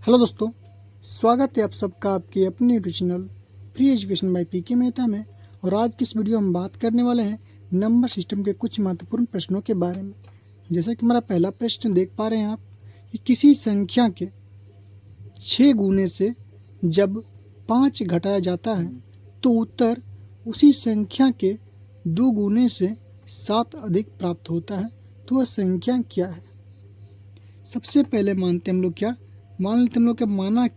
Hello दोस्तों, स्वागत है आप सबका आपके अपने YouTube channel free education by PK Mehta में। और आज की इस वीडियो में बात करने वाले हैं नंबर सिस्टम के कुछ महत्वपूर्ण प्रश्नों के बारे में। जैसा कि हमारा पहला प्रश्न देख पा रहे हैं आप कि किसी संख्या के 6 गुने से जब 5 घटाया जाता है तो उत्तर उसी संख्या के 2 गुने से 7 अधिक प्राप्त होता है, तो वह संख्या क्या है। सबसे पहले मानते हम लोग क्या मान लेते हम लोग क्या माना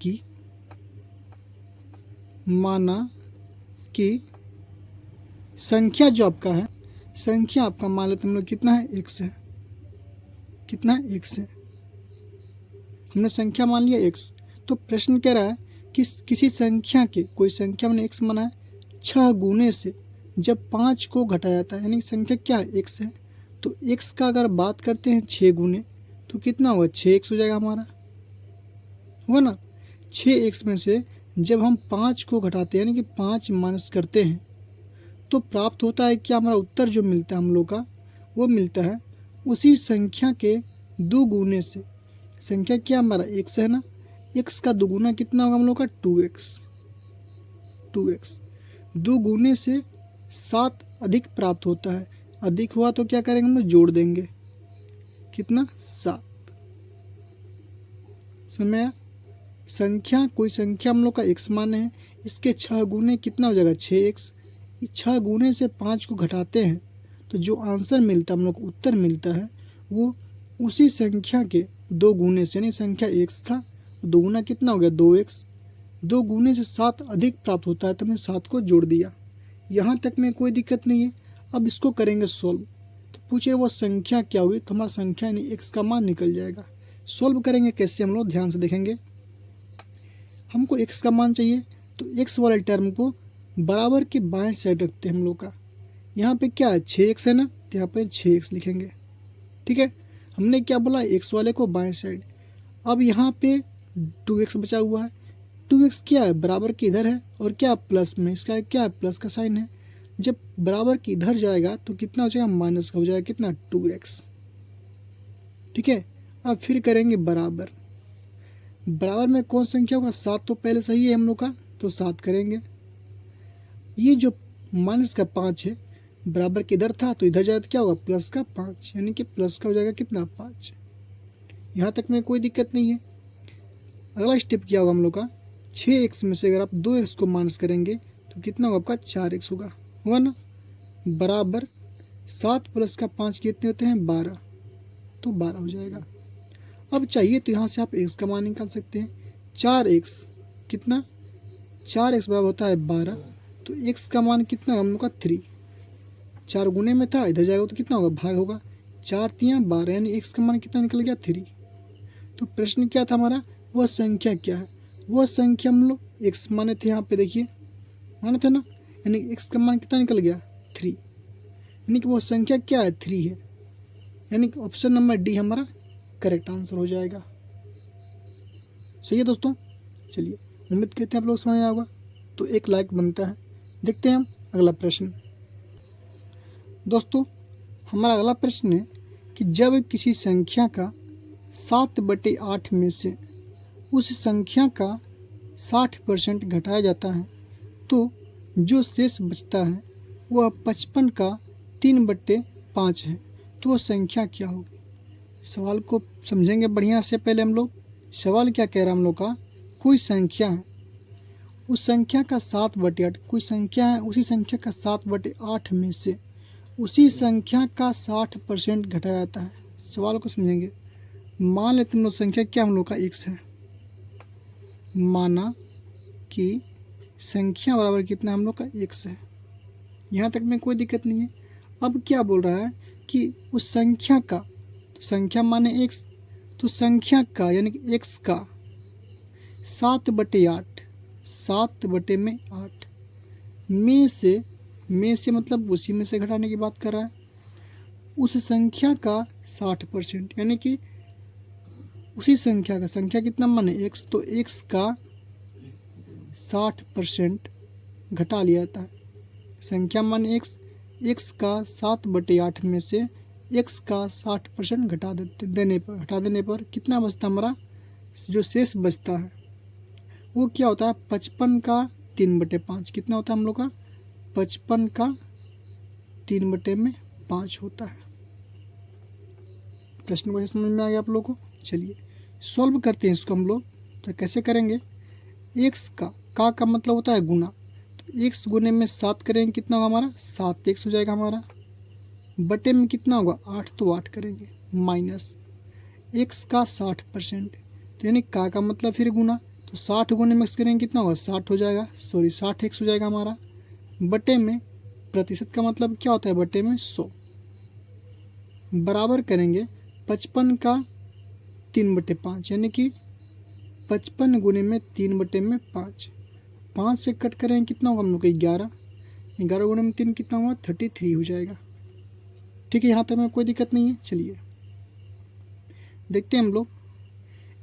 कि संख्या जो आपका है, संख्या आपका मान लेते हम लोग कितना है, x है। कितना है, x है। हमने संख्या मान लिया x। तो प्रश्न कह रहा है कि किसी संख्या के, कोई संख्या मैंने x माना है, 6 गुने से जब 5 को घटाया जाता है, यानी संख्या क्या है, x है। तो x का अगर बात करते हैं 6 गुने तो कितना होगा, 6x हो जाएगा हमारा, हुआ ना। 6x में से जब हम 5 को घटाते हैं यानी कि 5 माइनस करते हैं तो प्राप्त होता है क्या, हमारा उत्तर जो मिलता है हम लोग का वो मिलता है उसी संख्या के 2 गुने से। संख्या क्या हमारा x है ना, x का 2 गुना कितना होगा हम लोग का, 2x। 2 गुने से 7 अधिक प्राप्त होता है। अधिक हुआ तो क्या करेंगे हम लोग, जोड़ देंगे, कितना, 7। समय संख्या, कोई संख्या हम लोग का x माने हैं, इसके 6 गुने कितना हो जाएगा, 6x। 6 गुने से 5 को घटाते हैं तो जो आंसर मिलता है हम लोग को, उत्तर मिलता है, वो उसी संख्या के 2 गुने से, यानी संख्या x था, 2 गुना कितना हो गया, 2x। 2 गुने से 7 अधिक प्राप्त होता है तो हमने 7 को जोड़ दिया। यहाँ तक में कोई दिक्कत नहीं है। अब इसको करेंगे सोल्व। तो पूछिए वो संख्या क्या हुई, तो हमारा संख्या यानी x का मान निकल जाएगा। सोल्व करेंगे कैसे, हम लोग ध्यान से देखेंगे। हमको x का मान चाहिए तो x वाले टर्म को बराबर के बाएं साइड रखते हैं हम लोग का। यहाँ पे क्या है, 6x है ना, तो यहाँ पे 6x लिखेंगे, ठीक है। हमने क्या बोला, x वाले को बाएं साइड। अब यहाँ पे 2x बचा हुआ है। 2x क्या है, बराबर के इधर है, और क्या प्लस में, इसका क्या है, प्लस का साइन है। जब बराबर के इधर जाएगा तो कितना हो जाएगा, माइनस का हो जाएगा, कितना, 2x, ठीक है। अब फिर करेंगे बराबर। बराबर में कौन संख्या होगा, 7 तो पहले सही है हम लोग का, तो 7 करेंगे। ये जो माइनस का 5 है, बराबर के इधर था तो इधर जाए तो क्या होगा, प्लस का 5, यानी कि प्लस का हो जाएगा कितना, 5। यहाँ तक में कोई दिक्कत नहीं है। अगला स्टेप क्या होगा हम लोग का, 6x में से अगर आप 2x को माइनस करेंगे तो कितना होगा आपका, 4x होगा ना। बराबर 7 प्लस का 5 कितने होते हैं, 12, तो 12 हो जाएगा। अब चाहिए तो यहाँ से आप x का मान निकाल सकते हैं। 4x कितना, 4x बराबर होता है 12, तो x का मान कितना हम लोग का, 3। 4 गुने में था, इधर जाएगा तो कितना होगा, भाग होगा, 4 तियाँ 12, यानी x का मान कितना निकल गया, 3। तो प्रश्न क्या था हमारा, वह संख्या क्या है। वह संख्या हम लोग x माने थे, यहाँ पे देखिए माने थे ना, यानी x का मान कितना निकल गया, 3। यानी कि वो संख्या क्या है, 3 है। यानी कि ऑप्शन नंबर डी हमारा करेक्ट आंसर हो जाएगा। सही है दोस्तों, चलिए उम्मीद करते हैं आप लोग समझ आया होगा। तो एक लाइक बनता है। देखते हैं हम अगला प्रश्न। दोस्तों हमारा अगला प्रश्न है कि जब किसी संख्या का 7/8 में से उस संख्या का 60% घटाया जाता है तो जो शेष बचता है वह 55 का 3/5 है, तो वह संख्या क्या होगी। सवाल को समझेंगे बढ़िया से। पहले हम लोग सवाल क्या कह रहा है हम लोग का, कोई संख्या है, उस संख्या का 7/8, कोई संख्या है, उसी संख्या का 7/8 में से उसी संख्या का 60% घटाया जाता है। सवाल को समझेंगे। मान लेते हम लोग संख्या क्या हम लोग का x है। माना कि संख्या बराबर कितना हम लोग का x है। यहाँ तक में कोई दिक्कत नहीं है। अब क्या बोल रहा है कि उस संख्या का, संख्या माने x, तो संख्या का यानी कि x का 7/8, 7/8 में से मतलब उसी में से घटाने की बात कर रहा है। उस संख्या का 60%, यानी कि उसी संख्या का, संख्या कितना माने x, तो x का 60% घटा लिया जाता है। संख्या माने x का 7/8 में से x का 60% घटा देने पर कितना बचता हमारा, जो शेष बचता है वो क्या होता है, 55 का 3/5। कितना होता है हम लोग का, 55 का 3/5 होता है। प्रश्न को समझ में आ गया आप लोगों को। चलिए सॉल्व करते हैं इसको हम लोग। तो कैसे करेंगे, एक्स का मतलब होता है गुना, तो एक्स गुने में 7 करेंगे, कितना होगा हमारा 7x हो जाएगा हमारा, बटे में कितना होगा 8, तो 8 करेंगे, माइनस एक्स का 60%, तो यानी का मतलब फिर गुना, तो 60 गुने में करेंगे कितना होगा 60 हो जाएगा, 60x हो जाएगा हमारा, बटे में प्रतिशत का मतलब क्या होता है, बटे में 100, बराबर करेंगे 55 का 3/5, यानी कि 55 गुने में 3/5, 5 से कट करेंगे कितना होगा हम लोग का 11 गुने में 3 कितना होगा 33 हो जाएगा। ठीक है, यहाँ तक में कोई दिक्कत नहीं है। चलिए देखते हैं हम लोग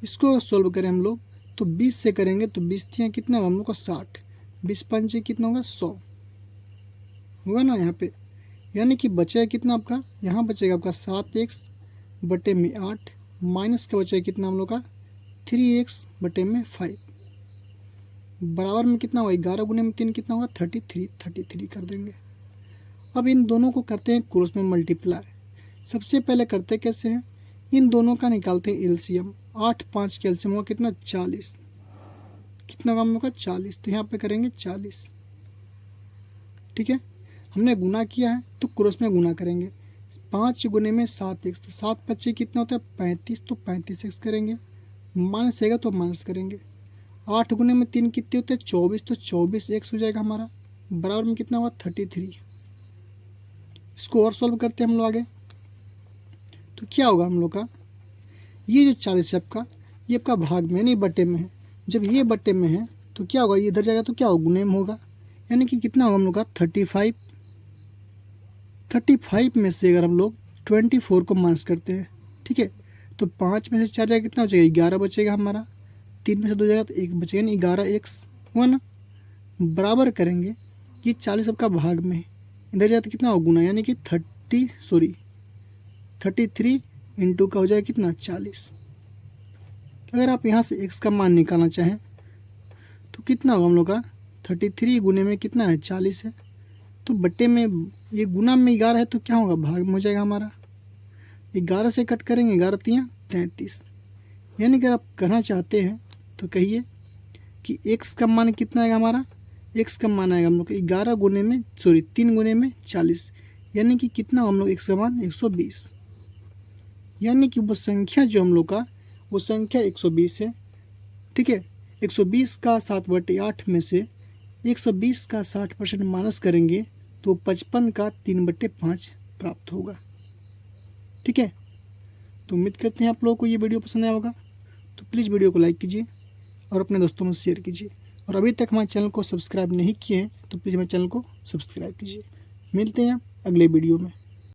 इसको सॉल्व करें हम लोग, तो 20 से करेंगे तो 20 कितना होगा हम लोग का 60, 20 पंचे कितना होगा 100 होगा ना यहाँ पे, यानी कि बचेगा कितना आपका, यहाँ बचेगा आपका 7x बटे में 8, माइनस का बचेगा कितना हम लोग का 3x बटे में 5, बराबर में कितना होगा 11 गुने में 3 कितना होगा 33 कर देंगे। अब इन दोनों को करते हैं क्रॉस में मल्टीप्लाई। सबसे पहले करते कैसे हैं, इन दोनों का निकालते हैं एलसीएम, 8 5 के एलसीएम होगा कितना 40, कितना होगा हम लोग का 40, तो यहाँ पे करेंगे 40। ठीक है, हमने गुना किया है तो क्रॉस में गुना करेंगे, 5 गुने में 7x, तो 7 बच्चे कितना होता है 35, तो 35x करेंगे, माइनस आएगा तो माइनस करेंगे, 8 गुने में 3 कितने होते हैं 24, तो 24x हो जाएगा हमारा, बराबर में कितना होगा 33। इसको और सॉल्व करते हैं हम लोग आगे, तो क्या होगा हम लोग का, ये जो 40 है आपका, ये आपका भाग में नहीं बटे में है, जब ये बटे में है तो क्या होगा, ये इधर जाएगा तो क्या होगा गुने में होगा, यानी कि कितना होगा हम लोग का 35 में से अगर हम लोग 24 को माइनस करते हैं, ठीक है, तो 5 में से 4 जाएगा कितना बचेगा 11 बचेगा हमारा, 3 में से 2 जाएगा तो 1 बचेगा, यानी 11x हुआ ना, बराबर करेंगे ये 40 आपका भाग में है, इधर जाए तो कितना होगा गुना, यानी कि 33 इंटू का हो जाएगा कितना 40। अगर आप यहाँ से x का मान निकालना चाहें तो कितना होगा हम लोग का 33 गुने में कितना है 40 है, तो बट्टे में ये गुना में 11 है तो क्या होगा भाग में हो जाएगा हमारा, 11 से कट करेंगे 11 3 33, यानी अगर आप कहना चाहते हैं तो कहिए कि x का मान कितना आएगा हमारा, x का मान आएगा हम लोग 11 गुने में 3 गुने में 40, यानी कि कितना हम लोग x का मान 120, यानी कि वो संख्या जो हम लोग का वो संख्या 120 है। ठीक है, 120 का 7/8 में से 120 का 60% माइनस करेंगे तो 55 का 3/5 प्राप्त होगा। ठीक है, तो उम्मीद करते हैं आप लोगों को ये वीडियो पसंद आया होगा, तो प्लीज़ वीडियो को लाइक कीजिए और अपने दोस्तों में शेयर कीजिए, और अभी तक हमारे चैनल को सब्सक्राइब नहीं किए हैं तो प्लीज़ हमारे चैनल को सब्सक्राइब कीजिए। मिलते हैं अगले वीडियो में।